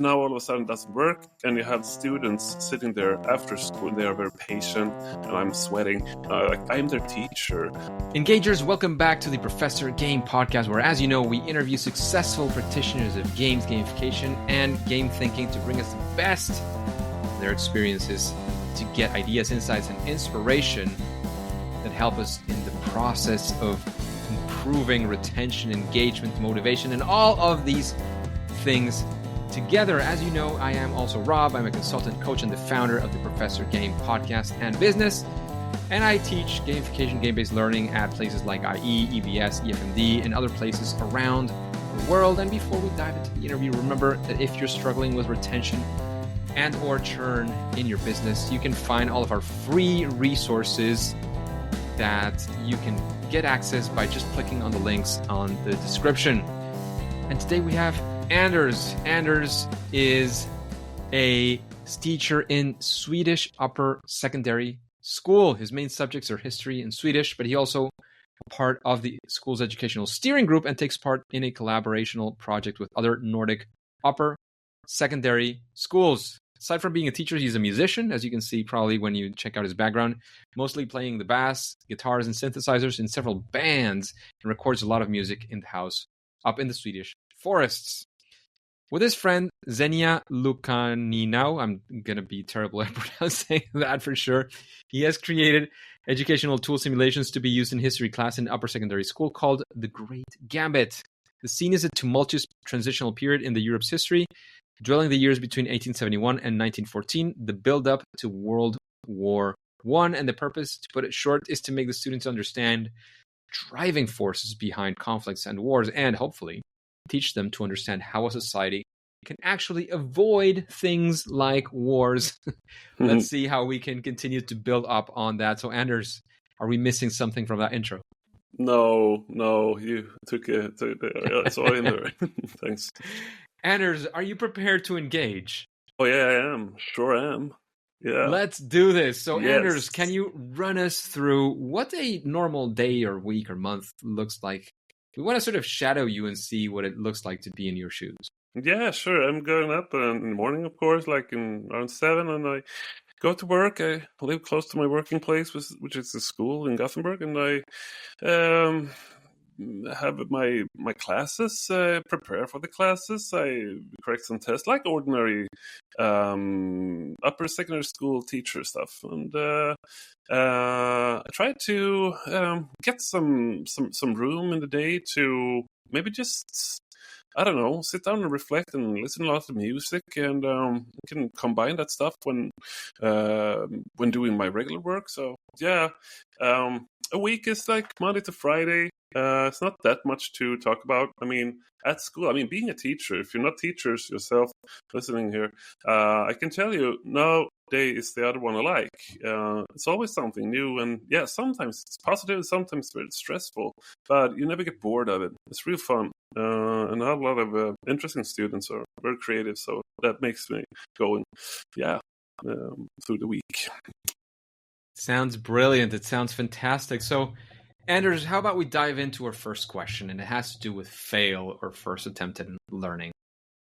now all of a sudden it doesn't work, and you have students sitting there after school, and they are very patient, and I'm sweating. I'm their teacher. Engagers, welcome back to the Professor Game Podcast, where, as you know, we interview successful practitioners of games, gamification, and game thinking to bring us the best of their experiences to get ideas, insights, and inspiration that help us in the process of improving retention, engagement, motivation, and all of these things together. As you know, I am also Rob. I'm a consultant coach and the founder of the Professor Game Podcast and business. And I teach gamification, game-based learning at places like IE, EBS, EFMD, and other places around the world. And before we dive into the interview, remember that if you're struggling with retention and or churn in your business, you can find all of our free resources that you can get access by just clicking on the links on the description. And today we have Anders. Anders is a teacher in Swedish upper secondary school. His main subjects are history and Swedish, but he also a part of the school's educational steering group and takes part in a collaborational project with other Nordic upper secondary schools. Aside from being a teacher, he's a musician, as you can see probably when you check out his background, mostly playing the bass, guitars, and synthesizers in several bands, and records a lot of music in the house up in the Swedish forests. With his friend Zenia Lukaninau, I'm going to be terrible at pronouncing that for sure, he has created educational tool simulations to be used in history class in upper secondary school called the Great Gambit. The scene is a tumultuous transitional period in the Europe's history, dwelling the years between 1871 and 1914, the build-up to World War I, and the purpose, to put it short, is to make the students understand driving forces behind conflicts and wars, and hopefully teach them to understand how a society can actually avoid things like wars. Let's see how we can continue to build up on that. So, Anders, are we missing something from that intro? No, you took it. It's all in there. Thanks. Anders, are you prepared to engage? Oh, yeah, I am. Sure am. Yeah. Let's do this. So, Yes. Anders, can you run us through what a normal day or week or month looks like? We want to sort of shadow you and see what it looks like to be in your shoes. Yeah, sure. I'm going up in the morning, of course, like around 7, and I go to work. I live close to my working place, which is the school in Gothenburg, and I have my classes, prepare for the classes. I correct some tests, like ordinary upper secondary school teacher stuff, and I try to get some room in the day to maybe just, I don't know, sit down and reflect and listen to lots of music, and can combine that stuff when doing my regular work. So yeah, a week is like Monday to Friday. It's not that much to talk about. I mean, at school, being a teacher, if you're not teachers yourself listening here, I can tell you, no day is the other one alike. It's always something new, and yeah, sometimes it's positive, sometimes it's stressful, but you never get bored of it. It's real fun, and I have a lot of interesting students who are very creative, so that makes me going, through the week. Sounds brilliant. It sounds fantastic. So, Anders, how about we dive into our first question, and it has to do with fail or first attempt at learning.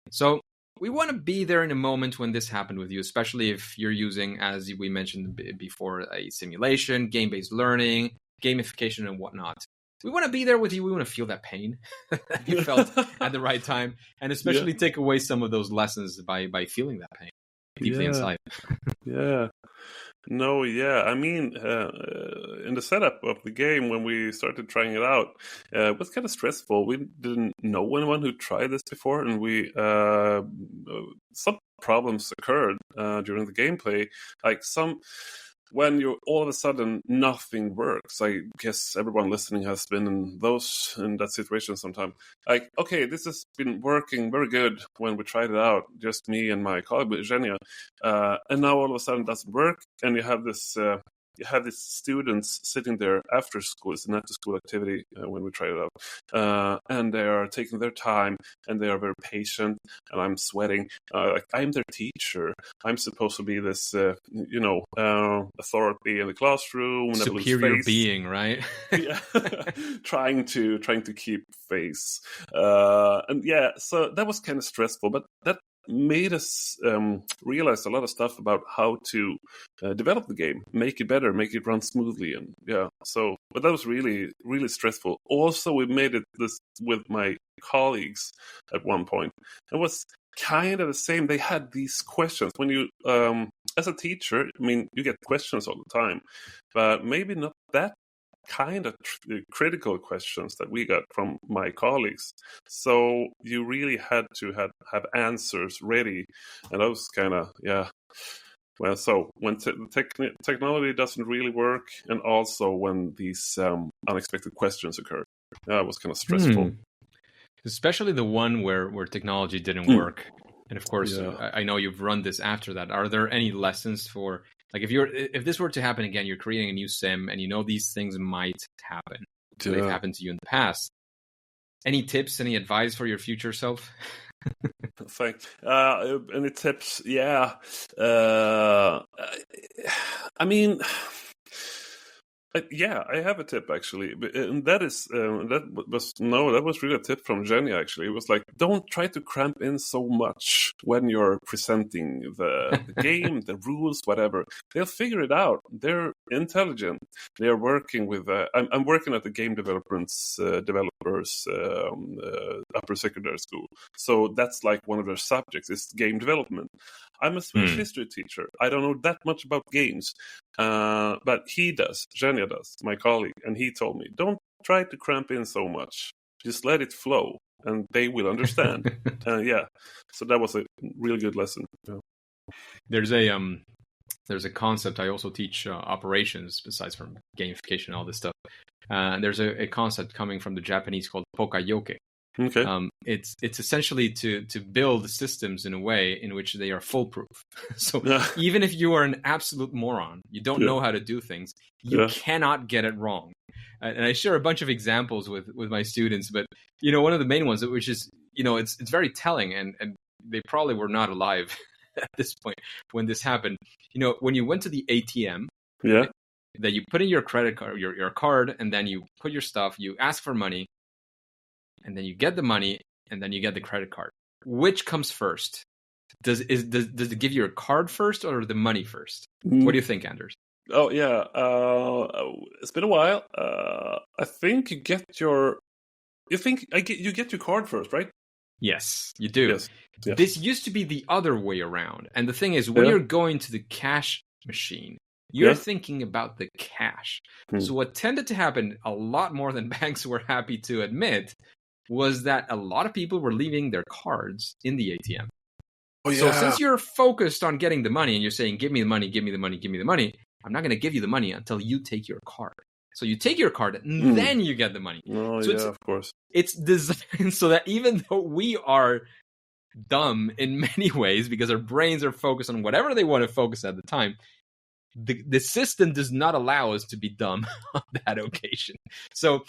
So we want to be there in a moment when this happened with you, especially if you're using, as we mentioned before, a simulation, game-based learning, gamification, and whatnot. We want to be there with you. We want to feel that pain that you felt at the right time, and especially take away some of those lessons by feeling that pain deeply inside. Yeah. No, yeah. In the setup of the game, when we started trying it out, it was kind of stressful. We didn't know anyone who tried this before, and some problems occurred during the gameplay. Like when you're all of a sudden nothing works. I guess everyone listening has been in that situation sometime. Like, okay, this has been working very good when we tried it out, just me and my colleague Zenia, and now all of a sudden it doesn't work, and you have this students sitting there after school. It's an after-school activity when we try it out, and they are taking their time, and they are very patient, and I'm sweating. Like, I'm their teacher. I'm supposed to be this, authority in the classroom. Superior being, right? Yeah, trying to keep face, and yeah. So that was kind of stressful, but that made us realize a lot of stuff about how to develop the game, make it better, make it run smoothly, and but that was really, really stressful. Also, we made this with my colleagues at one point. It was kind of the same. They had these questions when you, as a teacher, I mean, you get questions all the time, but maybe not that kind of critical questions that we got from my colleagues. So you really had to have answers ready, and that was kind of Well, so when technology doesn't really work, and also when these unexpected questions occur, that was kind of stressful. Especially the one where technology didn't work. And of course, I know you've run this after that. Are there any lessons for, like, if this were to happen again, you're creating a new sim and you know these things might happen. So they've happened to you in the past. Any tips, any advice for your future self? Thanks. Any tips? Yeah. I mean, I have a tip actually, and that was really a tip from Jenny. Actually, it was like, don't try to cramp in so much when you're presenting the game, the rules, whatever. They'll figure it out. They're intelligent. They are working with. I'm working at the game developers upper secondary school, so that's like one of their subjects is game development. I'm a Swedish history teacher. I don't know that much about games. But he does, Zhenya does, my colleague, and he told me, don't try to cramp in so much. Just let it flow, and they will understand. So that was a really good lesson. Yeah. There's a concept. I also teach operations, besides from gamification and all this stuff. There's a concept coming from the Japanese called pokayoke. Okay. It's essentially to build systems in a way in which they are foolproof. So even if you are an absolute moron, you don't know how to do things, you cannot get it wrong. And I share a bunch of examples with my students, but one of the main ones, which is it's very telling, and they probably were not alive at this point when this happened. When you went to the ATM, that you put in your credit card, your card, and then you put your stuff, you ask for money. And then you get the money, and then you get the credit card. Which comes first? Does it give you a card first or the money first? What do you think, Anders? Oh yeah, it's been a while. I think you get your card first, right? Yes, you do. Yes. Yeah. This used to be the other way around. And the thing is, when you're going to the cash machine, you're thinking about the cash. So what tended to happen a lot more than banks were happy to admit was that a lot of people were leaving their cards in the ATM. Oh, yeah. So since you're focused on getting the money and you're saying, give me the money, give me the money, give me the money, I'm not going to give you the money until you take your card. So you take your card and then you get the money. Oh, so of course. It's designed so that even though we are dumb in many ways because our brains are focused on whatever they want to focus at the time, the system does not allow us to be dumb on that occasion. So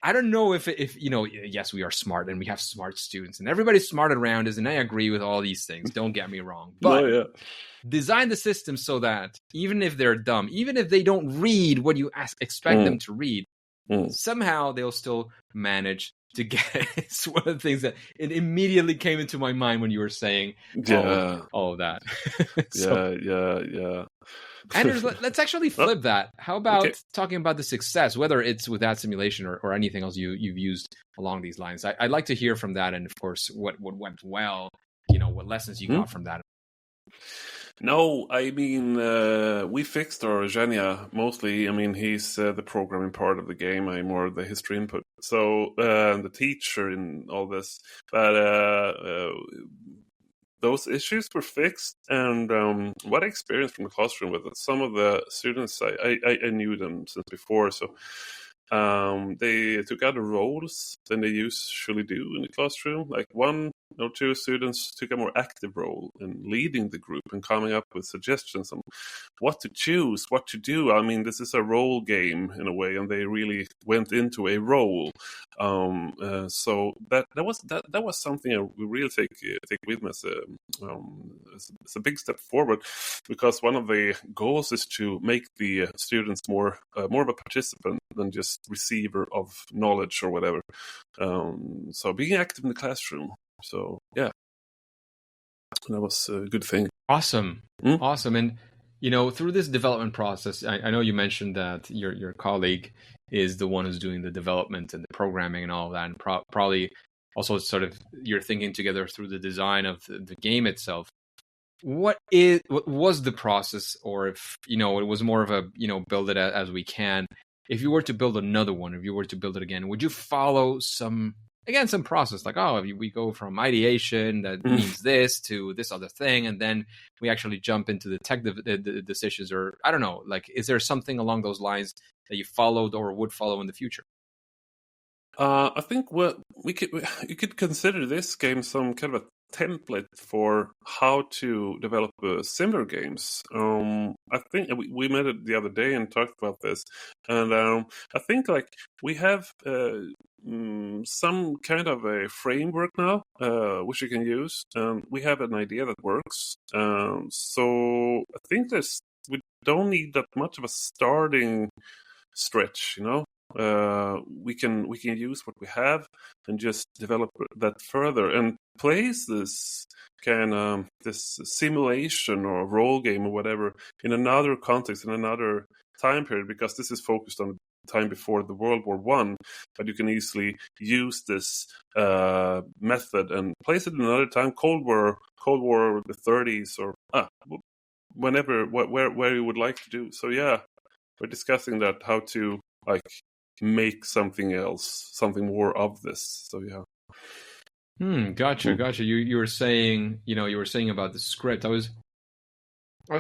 I don't know if yes, we are smart and we have smart students and everybody's smart around us, and I agree with all these things. Don't get me wrong. But design the system so that even if they're dumb, even if they don't read what you expect them to read, somehow they'll still manage to get it. It's one of the things that it immediately came into my mind when you were saying all of that. Anders, let's actually flip that. How about talking about the success, whether it's with that simulation or anything else you've used along these lines? I'd like to hear from that, and of course, what went well, what lessons you got from that. No, I mean, we fixed our Zhenya mostly. I mean, he's the programming part of the game. I'm more the history input. So the teacher in all this. But those issues were fixed. And what I experienced from the classroom with it, some of the students, I knew them since before. So they took other roles than they usually do in the classroom. Like one or two students took a more active role in leading the group and coming up with suggestions on what to choose, what to do. I mean, this is a role game in a way, and they really went into a role. So that was something I really take with me as it's a big step forward, because one of the goals is to make the students more of a participant than just receiver of knowledge or whatever. So being active in the classroom. So yeah. that was a good thing. Awesome. Awesome. And, through this development process, I know you mentioned that your colleague is the one who's doing the development and the programming and all of that, and probably also sort of you're thinking together through the design of the game itself. What was the process, or if, it was more of a, build it as we can. If you were to build another one, if you were to build it again, would you follow some process, like, we go from ideation that means this to this other thing, and then we actually jump into the tech the decisions, or I don't know, like, is there something along those lines that you followed or would follow in the future? I think you could consider this game some kind of a template for how to develop similar games. I think we met it the other day and talked about this, and I think like we have some kind of a framework now which you can use, and we have an idea that works. So I think we don't need that much of a starting stretch, we can use what we have and just develop that further and place this this simulation or role game or whatever in another context, in another time period, because this is focused on time before the World War One, but you can easily use this method and place it in another time, Cold War, the 30s, or whenever, where you would like to do. So yeah, we're discussing that, how to like make something else, something more of this. So yeah. Gotcha. You were saying, about the script. I was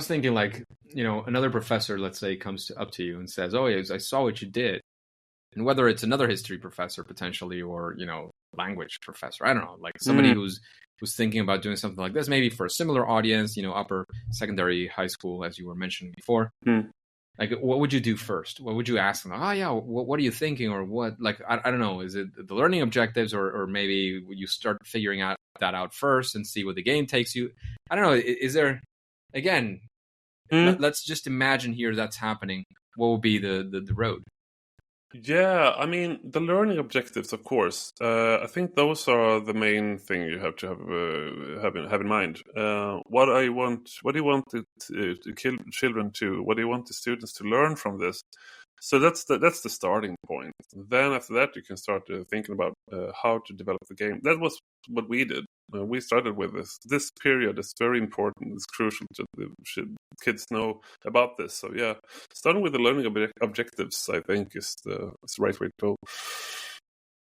thinking, like, another professor, let's say, comes up to you and says, "Oh, yes, I saw what you did," and whether it's another history professor potentially, or language professor, I don't know, like somebody who's thinking about doing something like this, maybe for a similar audience, upper secondary, high school, as you were mentioning before. Like, what would you do first? What would you ask them? Like, what are you thinking? Or what, like, I don't know. Is it the learning objectives, or maybe you start figuring that out first and see where the game takes you? I don't know. Is there, again, let's just imagine here that's happening. What would be the road? Yeah, I mean, the learning objectives, of course. I think those are the main thing you have to have in mind. What do you want the children to? What do you want the students to learn from this? So that's the starting point. Then after that, you can start thinking about how to develop the game. That was what we did. We started with this. This period is very important. It's crucial to kids know about this. So yeah, starting with the learning objectives, I think, is the right way to go.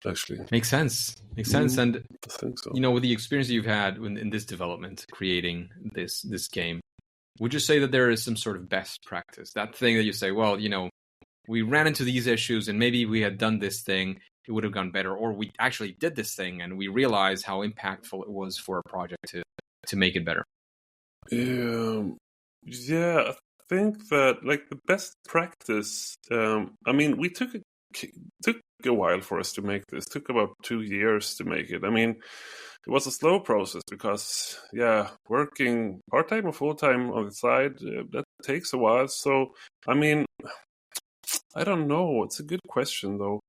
Actually, makes sense. And I think so. With the experience you've had in this development, creating this game, would you say that there is some sort of best practice? That thing that you say, well, we ran into these issues, and maybe we had done this thing, it would have gone better, or we actually did this thing and we realized how impactful it was for a project to make it better. Yeah, I think that, like, the best practice, I mean, we took a while for us to make this. It took about 2 years to make it. I mean, it was a slow process because, working part-time or full-time on the side, that takes a while. So, I mean, I don't know. It's a good question, though.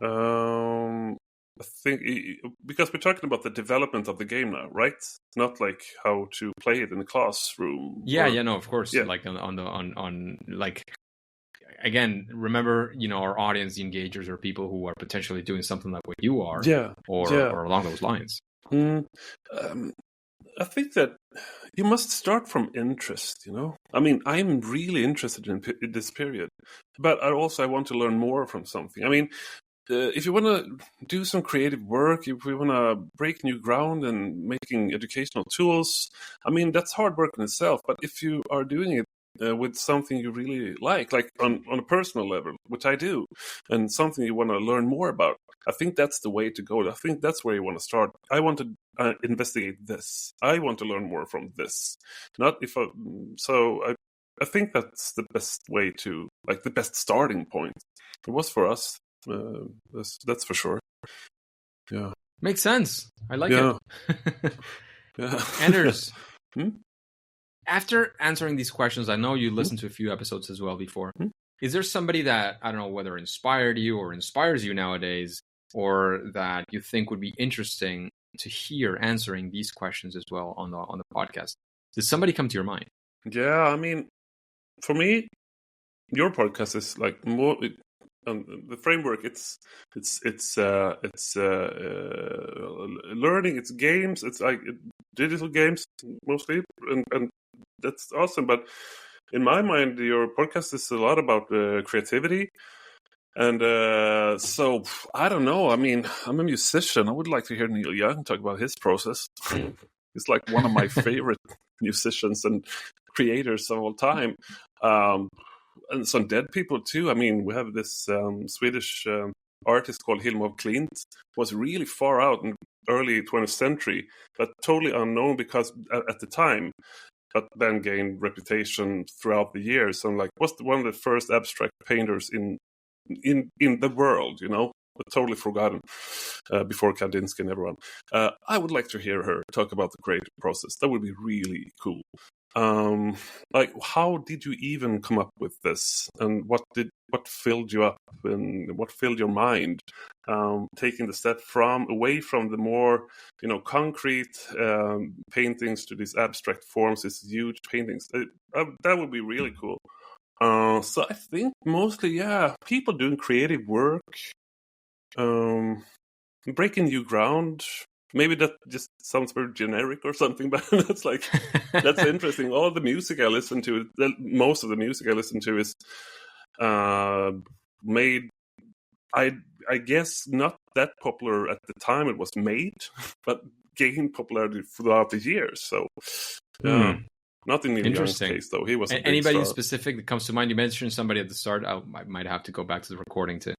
I think because we're talking about the development of the game now, right? Not like how to play it in the classroom. No, of course. Yeah. Like on like, again, remember, our audience, the engagers, are people who are potentially doing something like what you are, or along those lines. I think that you must start from interest, I mean, I'm really interested in this period, but I want to learn more from something. I mean, if you want to do some creative work, if we want to break new ground and making educational tools, I mean, that's hard work in itself. But if you are doing it with something you really like on a personal level, which I do, and something you want to learn more about, I think that's the way to go. I think that's where you want to start. I want to investigate this. I want to learn more from this. I think that's the best way to, like, the best starting point. It was for us. That's for sure. Yeah, makes sense. I like it. Yeah. Anders, after answering these questions, I know you listened to a few episodes as well before. Is there somebody that, I don't know, whether inspired you or inspires you nowadays, or that you think would be interesting to hear answering these questions as well on the podcast. Does somebody come to your mind? Yeah, I mean, for me, your podcast is like more the framework. It's learning. It's games. It's like digital games mostly, and that's awesome. But in my mind, your podcast is a lot about creativity. And so, I don't know. I mean, I'm a musician. I would like to hear Neil Young talk about his process. He's like one of my favorite musicians and creators of all time. And some dead people too. I mean, we have this Swedish artist called Hilma Klint, was really far out in early 20th century, but totally unknown because at the time, but then gained reputation throughout the years. And like, was one of the first abstract painters in the world, you know, but totally forgotten before Kandinsky and everyone. I would like to hear her talk about the creative process. That would be really cool. Like, how did you even come up with this, and what filled you up, and what filled your mind, taking the step away from the more, you know, concrete paintings to these abstract forms, these huge paintings? That would be really cool. So I think mostly, yeah, people doing creative work, breaking new ground. Maybe that just sounds very generic or something, but that's interesting. All the music I listen to, most of the music I listen to is made, I guess, not that popular at the time it was made, but gained popularity throughout the years. So, not in Neil Young's case, though. He was anybody specific that comes to mind? You mentioned somebody at the start. I might have to go back to the recording to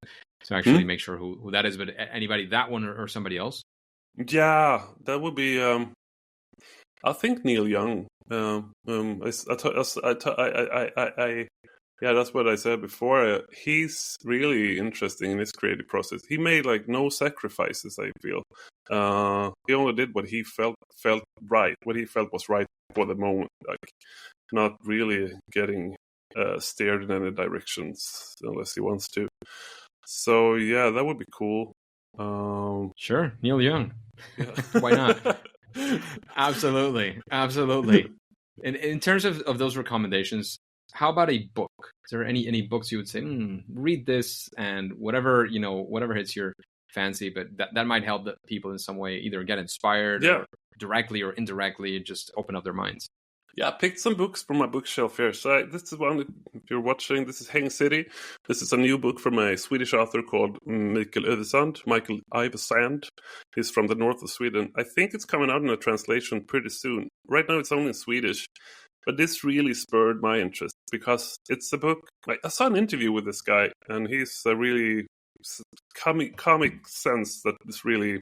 actually make sure who that is. But anybody, that one or somebody else? Yeah, that would be. I think Neil Young. Yeah, that's what I said before. He's really interesting in his creative process. He made like no sacrifices, I feel. He only did what he felt right, what he felt was right for the moment. Like, not really getting steered in any directions unless he wants to. So yeah, that would be cool. Sure, Neil Young. Yeah. Why not? Absolutely. In terms of those recommendations, how about a book? Is there any books you would say, read this, and whatever hits your fancy, but that might help the people in some way either get inspired, or directly or indirectly, just open up their minds? Yeah, I picked some books from my bookshelf here. So this is one, if you're watching, this is Hang City. This is a new book from a Swedish author called Michael Ivesand. He's from the north of Sweden. I think it's coming out in a translation pretty soon. Right now it's only in Swedish. But this really spurred my interest because it's a book. Like, I saw an interview with this guy, and he's a really comic sense that is really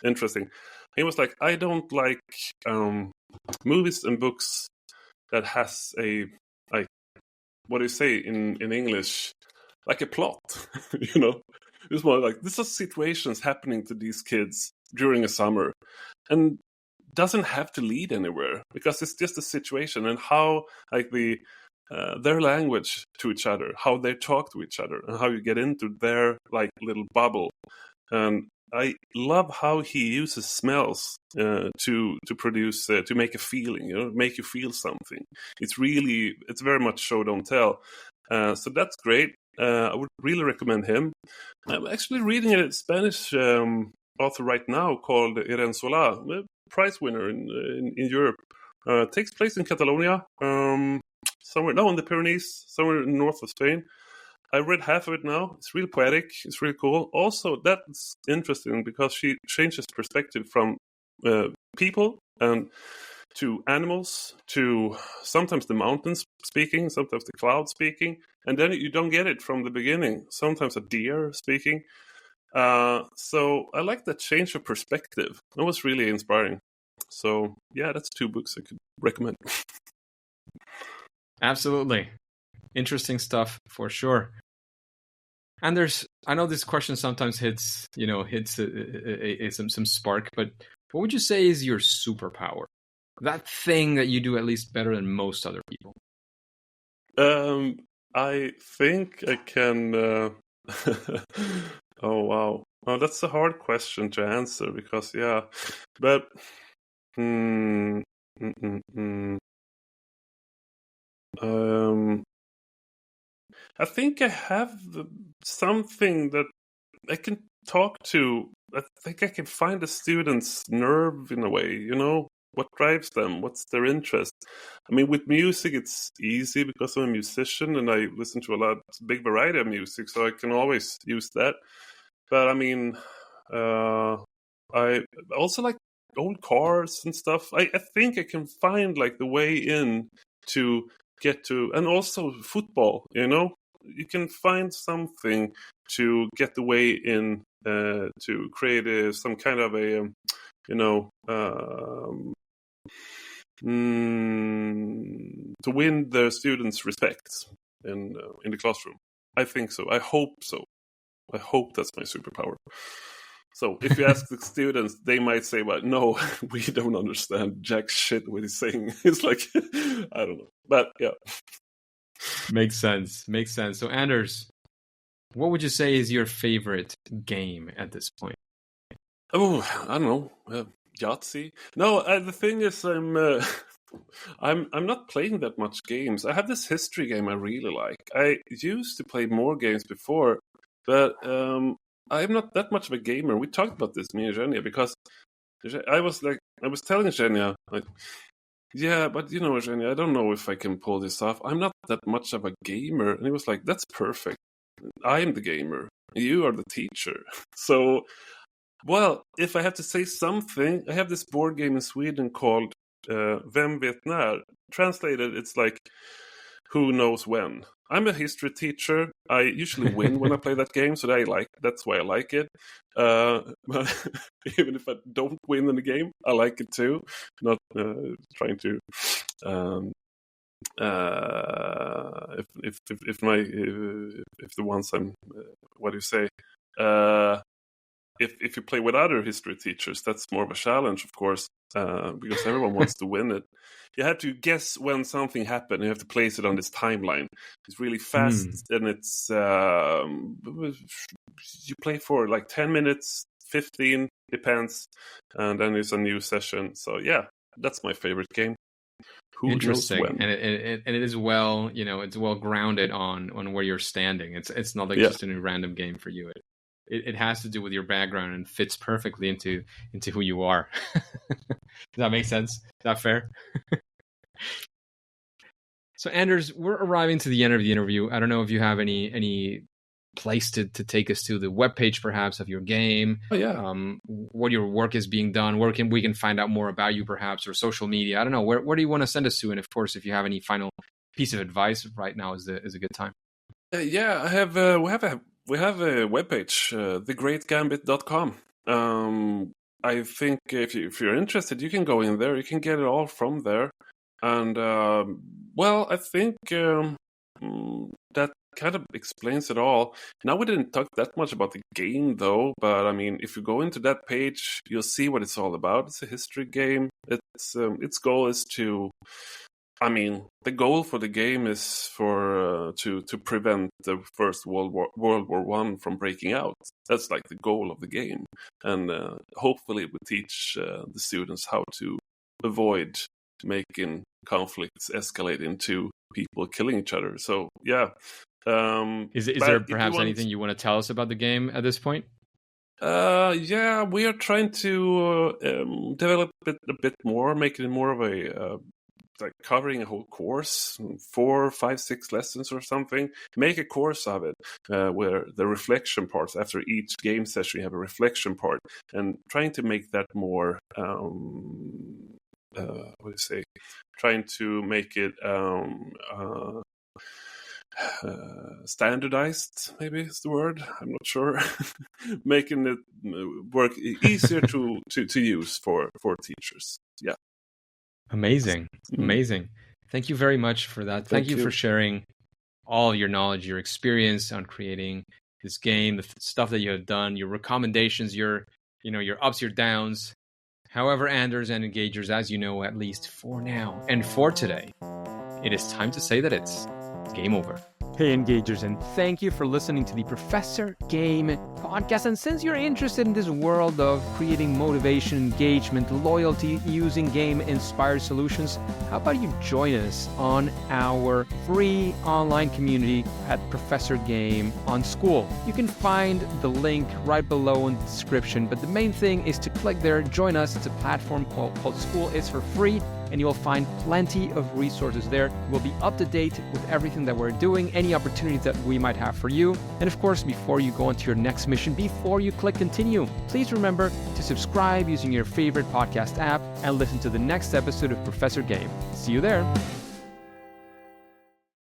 interesting. He was like, I don't like movies and books that has a, like, what do you say in English, like a plot. You know, it's more like, this are situations happening to these kids during a summer, and doesn't have to lead anywhere because it's just a situation, and how, like, their language to each other, how they talk to each other, and how you get into their like little bubble. And I love how he uses smells to produce to make a feeling, you know, make you feel something. It's very much show don't tell. So that's great. I would really recommend him. I'm actually reading a Spanish author right now called Irene Solá, a prize winner in Europe. Takes place in Catalonia, somewhere in the Pyrenees, somewhere north of Spain. I read half of it now. It's really poetic. It's really cool. Also, that's interesting because she changes perspective from people and to animals, to sometimes the mountains speaking, sometimes the clouds speaking, and then you don't get it from the beginning. Sometimes a deer speaking. So I like that change of perspective. That was really inspiring. So yeah, that's two books I could recommend. Absolutely. Interesting stuff for sure. And I know this question sometimes hits some spark, but what would you say is your superpower? That thing that you do at least better than most other people? I think I can. Oh wow! Well, that's a hard question to answer because, yeah, but mm, mm, mm, mm. Um, I think I have something that I can talk to. I think I can find a student's nerve in a way, what drives them, what's their interest. I mean, with music, it's easy because I'm a musician and I listen to a big variety of music, so I can always use that. But I mean, I also like old cars and stuff. I think I can find like the way in to get to, and also football. You can find something to get the way in to create some kind of a you know to win the students' respect in the classroom. I think so. I hope so. I hope that's my superpower. So if you ask the students, they might say, "Well, no, we don't understand jack shit what he's saying." It's like, I don't know. But yeah. Makes sense. So Anders, what would you say is your favorite game at this point? Oh, I don't know. Yahtzee. No, the thing is, I'm not playing that much games. I have this history game I really like. I used to play more games before, but I'm not that much of a gamer. We talked about this, me and Zhenya, because I was telling Zhenya, like, yeah, but Zhenya, I don't know if I can pull this off. I'm not that much of a gamer. And he was like, that's perfect. I'm the gamer. You are the teacher. So, well, if I have to say something, I have this board game in Sweden called Vem vet när? Translated, it's like, who knows when? I'm a history teacher. I usually win when I play that game, so that's why I like it. But even if I don't win in the game, I like it too. Not trying to if the ones I'm what do you say? If you play with other history teachers, that's more of a challenge, of course, because everyone wants to win it. You have to guess when something happened. You have to place it on this timeline. It's really fast, and it's you play for like 10 minutes, 15, depends, and then it's a new session. So yeah, that's my favorite game. Who Interesting, knows when? and it is well, it's well grounded on where you're standing. It's not like just a random game for you. It has to do with your background and fits perfectly into who you are. Does that make sense? Is that fair? So Anders, we're arriving to the end of the interview. I don't know if you have any place to take us to, the webpage perhaps of your game. Oh yeah. What your work is being done, where we can find out more about you perhaps, or social media. I don't know. Where do you want to send us to? And of course, if you have any final piece of advice right now is a good time. Yeah, I have we have a webpage, thegreatgambit.com. I think if you're interested, you can go in there. You can get it all from there. And, well, I think that kind of explains it all. Now, we didn't talk that much about the game, though. But, I mean, if you go into that page, you'll see what it's all about. It's a history game. Its goal is to... I mean, the goal for the game is for to prevent the First World War I from breaking out. That's like the goal of the game, and hopefully it will teach the students how to avoid making conflicts escalate into people killing each other. So yeah, is there perhaps anything you want to tell us about the game at this point? Yeah, we are trying to develop it a bit more, make it more of a like covering a whole course, 4, 5, 6 lessons or something. Make a course of it where the reflection parts, after each game session you have a reflection part, and trying to make that more trying to make it standardized, maybe is the word, I'm not sure. Making it work easier to use for teachers. Yeah. Amazing. Thank you very much for that. Thank you for sharing all your knowledge, your experience on creating this game, the stuff that you have done, your recommendations, your ups, your downs. However, Anders and engagers, as you know, at least for now and for today, it is time to say that it's game over. Hey Engagers, and thank you for listening to the Professor Game podcast. And since you're interested in this world of creating motivation, engagement, loyalty using game-inspired solutions, how about you join us on our free online community at Professor Game on School. You can find the link right below in the description, but the main thing is to click there, join us. It's a platform called School. It's for free, and you'll find plenty of resources there. We'll be up to date with everything that we're doing, any opportunities that we might have for you. And of course, before you go on to your next mission, before you click continue, please remember to subscribe using your favorite podcast app and listen to the next episode of Professor Game. See you there.